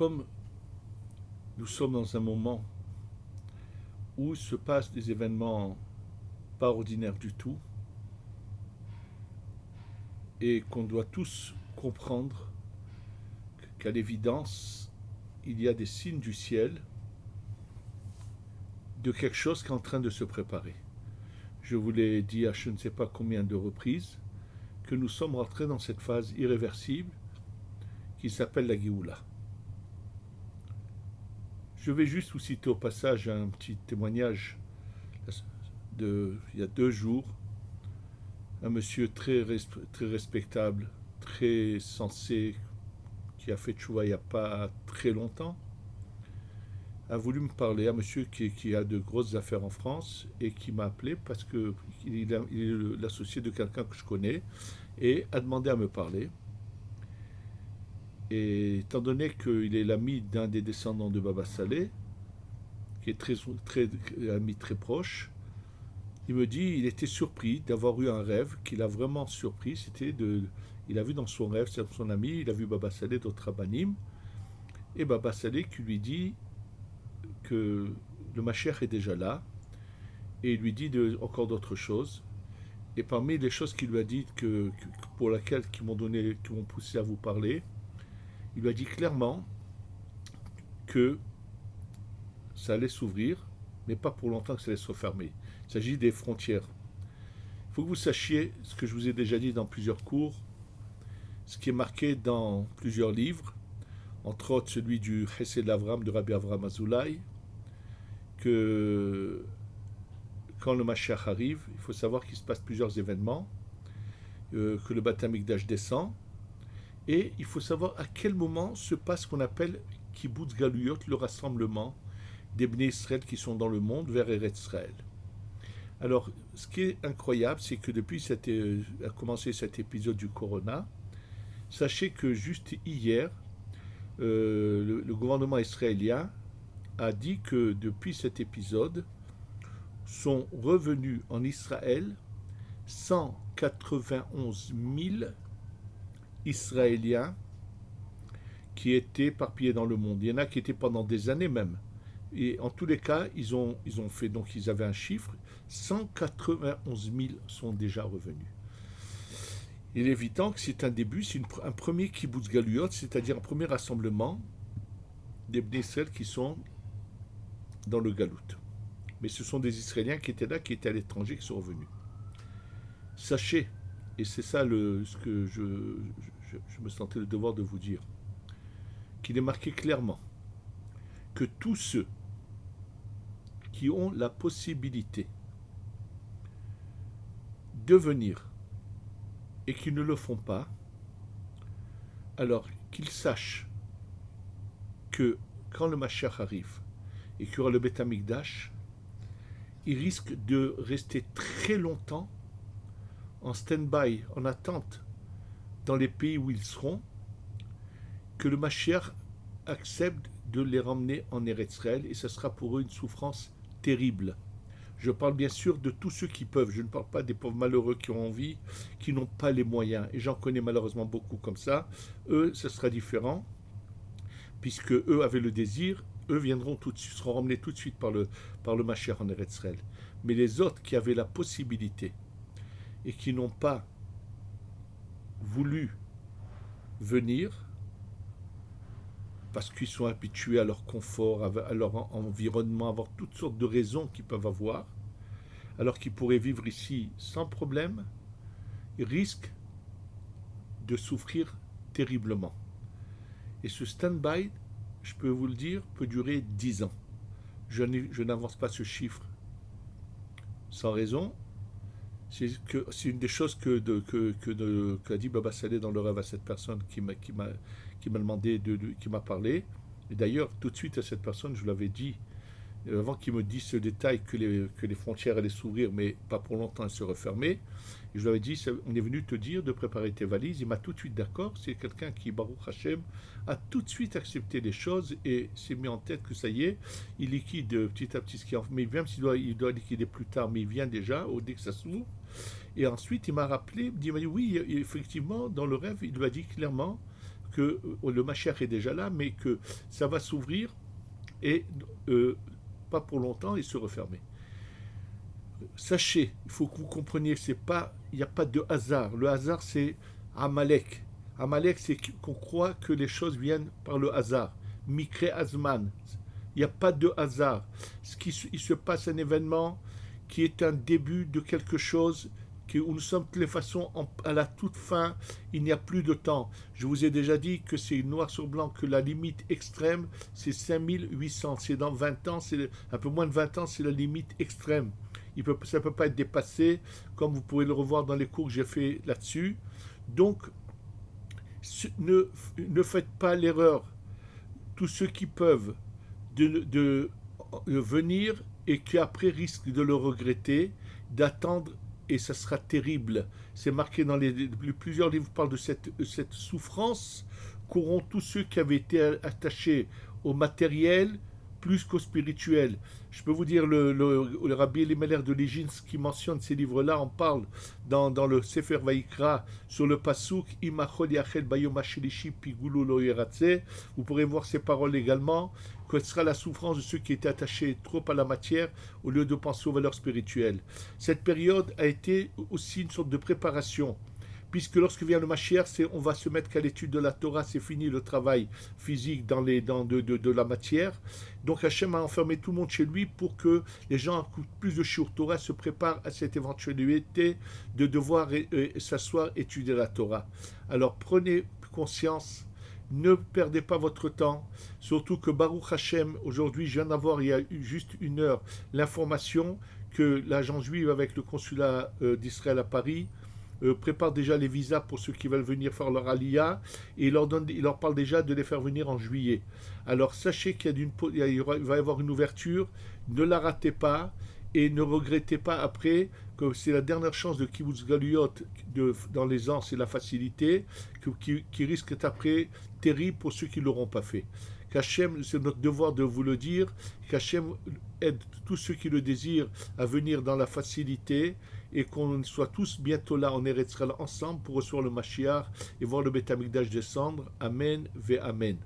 comme nous sommes dans un moment où se passent des événements pas ordinaires du tout, et qu'on doit tous comprendre qu'à l'évidence, il y a des signes du ciel de quelque chose qui est en train de se préparer. Je vous l'ai dit à je ne sais pas combien de reprises que nous sommes rentrés dans cette phase irréversible qui s'appelle la Géoula. Je vais juste vous citer au passage un petit témoignage il y a 2 jours. Un monsieur très respectable, très sensé, qui a fait tchouva il n'y a pas très longtemps, a voulu me parler, un monsieur qui a de grosses affaires en France et qui m'a appelé parce qu'il est l'associé de quelqu'un que je connais et a demandé à me parler. Et étant donné qu'il est l'ami d'un des descendants de Baba Saleh, qui est très ami très proche, il me dit il était surpris d'avoir eu un rêve qu'il a vraiment surpris. Il a vu dans son rêve, c'est son ami, il a vu Baba Saleh d'autres Rabbanim, et Baba Saleh qui lui dit que le Mashiach est déjà là, et il lui dit encore d'autres choses. Et parmi les choses qu'il lui a dites pour lesquelles qui m'ont poussé à vous parler, il lui a dit clairement que ça allait s'ouvrir, mais pas pour longtemps que ça allait se refermer. Il s'agit des frontières. Il faut que vous sachiez ce que je vous ai déjà dit dans plusieurs cours, ce qui est marqué dans plusieurs livres, entre autres celui du Chesed Avram de Rabbi Avraham Azoulay, que quand le Mashiach arrive, il faut savoir qu'il se passe plusieurs événements, que le Beit Hamikdash descend, et il faut savoir à quel moment se passe ce qu'on appelle Kibbutz Galuyot, le rassemblement des Bnei Israël qui sont dans le monde vers Eretz Israël. Alors, ce qui est incroyable, c'est que depuis a commencé cet épisode du Corona, sachez que juste hier, le gouvernement israélien a dit que depuis cet épisode, sont revenus en Israël 191 000 Israéliens qui étaient éparpillés dans le monde. Il y en a qui étaient pendant des années même. Et en tous les cas, ils ont fait, donc ils avaient un chiffre, 191 000 sont déjà revenus. Il est évident que c'est un début, c'est un premier kibbutz galuyot, c'est-à-dire un premier rassemblement des Bnei Israël qui sont dans le galout. Mais ce sont des Israéliens qui étaient là, qui étaient à l'étranger, qui sont revenus. Sachez, et c'est ça ce que je me sentais le devoir de vous dire, qu'il est marqué clairement que tous ceux qui ont la possibilité de venir et qui ne le font pas, alors qu'ils sachent que quand le Mashiach arrive et qu'il y aura le Beit Hamikdash, ils risquent de rester très longtemps en stand-by, en attente dans les pays où ils seront, que le Mashiach accepte de les ramener en Eretz Israël, et ce sera pour eux une souffrance terrible. Je parle bien sûr de tous ceux qui peuvent, je ne parle pas des pauvres malheureux qui ont envie, qui n'ont pas les moyens, et j'en connais malheureusement beaucoup comme ça. Eux, ce sera différent, puisque eux avaient le désir, eux viendront tout de suite, seront ramenés tout de suite par le Mashiach en Eretz Israël. Mais les autres qui avaient la possibilité et qui n'ont pas voulu venir, parce qu'ils sont habitués à leur confort, à leur environnement, à avoir toutes sortes de raisons qu'ils peuvent avoir, alors qu'ils pourraient vivre ici sans problème, ils risquent de souffrir terriblement. Et ce stand-by, je peux vous le dire, peut durer 10 ans. Je n'avance pas ce chiffre sans raison. C'est une des choses qu'a dit Baba Saleh dans le rêve à cette personne qui m'a demandé, qui m'a parlé. Et d'ailleurs, tout de suite à cette personne, je l'avais dit, avant qu'il me dise ce détail, que les frontières allaient s'ouvrir, mais pas pour longtemps, elles se refermer. Et je lui avais dit, on est venu te dire de préparer tes valises. Il m'a tout de suite d'accord. C'est quelqu'un qui, Baruch Hashem, a tout de suite accepté les choses et s'est mis en tête que ça y est, il liquide petit à petit ce qu'il en fait. Mais même s'il doit liquider plus tard, mais il vient déjà, dès que ça s'ouvre. Et ensuite, il m'a rappelé, il m'a dit, oui, effectivement, dans le rêve, il lui a dit clairement que le Mashiach est déjà là, mais que ça va s'ouvrir et pas pour longtemps et se refermer. Sachez, il faut que vous compreniez, il n'y a pas de hasard. Le hasard, c'est Amalek. Amalek, c'est qu'on croit que les choses viennent par le hasard. Mikre Azman. Il n'y a pas de hasard. Il se passe un événement qui est un début de quelque chose où nous sommes de toutes les façons à la toute fin, il n'y a plus de temps. Je vous ai déjà dit que c'est noir sur blanc, que la limite extrême, c'est 5800. C'est dans 20 ans, c'est un peu moins de 20 ans, c'est la limite extrême. Ça ne peut pas être dépassé, comme vous pouvez le revoir dans les cours que j'ai fait là-dessus. Donc, ne faites pas l'erreur, tous ceux qui peuvent, de venir et qui après risquent de le regretter, d'attendre, et ça sera terrible. C'est marqué dans plusieurs livres qui parlent de cette souffrance qu'auront tous ceux qui avaient été attachés au matériel plus qu'au spirituel. Je peux vous dire, le Rabbi Elimelech de Ligins qui mentionne ces livres-là, en parle dans le Sefer Vaikra sur le Pasuk Imachol Yachel Bayom Hashelishi Pigulu Lo Yeratze. Vous pourrez voir ces paroles également, que ce sera la souffrance de ceux qui étaient attachés trop à la matière au lieu de penser aux valeurs spirituelles. Cette période a été aussi une sorte de préparation, puisque lorsque vient le Mashiach, on va se mettre qu'à l'étude de la Torah, c'est fini le travail physique de la matière. Donc Hachem a enfermé tout le monde chez lui pour que les gens qui écoutent plus de Shiur Torah se préparent à cette éventualité de devoir s'asseoir et étudier la Torah. Alors prenez conscience, ne perdez pas votre temps, surtout que Baruch Hachem, aujourd'hui je viens d'avoir il y a juste une heure l'information que l'agence juive avec le consulat d'Israël à Paris prépare déjà les visas pour ceux qui veulent venir faire leur aliyah et il leur parle déjà de les faire venir en juillet. Alors sachez qu'il va y avoir une ouverture, ne la ratez pas et ne regrettez pas après que c'est la dernière chance de Kibbutz Galuyot dans les ans, c'est la facilité qui risque d'être après terrible pour ceux qui ne l'auront pas fait. Qu'Hachem, c'est notre devoir de vous le dire, qu'Hachem aide tous ceux qui le désirent à venir dans la facilité et qu'on soit tous bientôt là en Eretz Israël ensemble pour recevoir le Mashiach et voir le Beth Amikdash descendre. Amen ve Amen.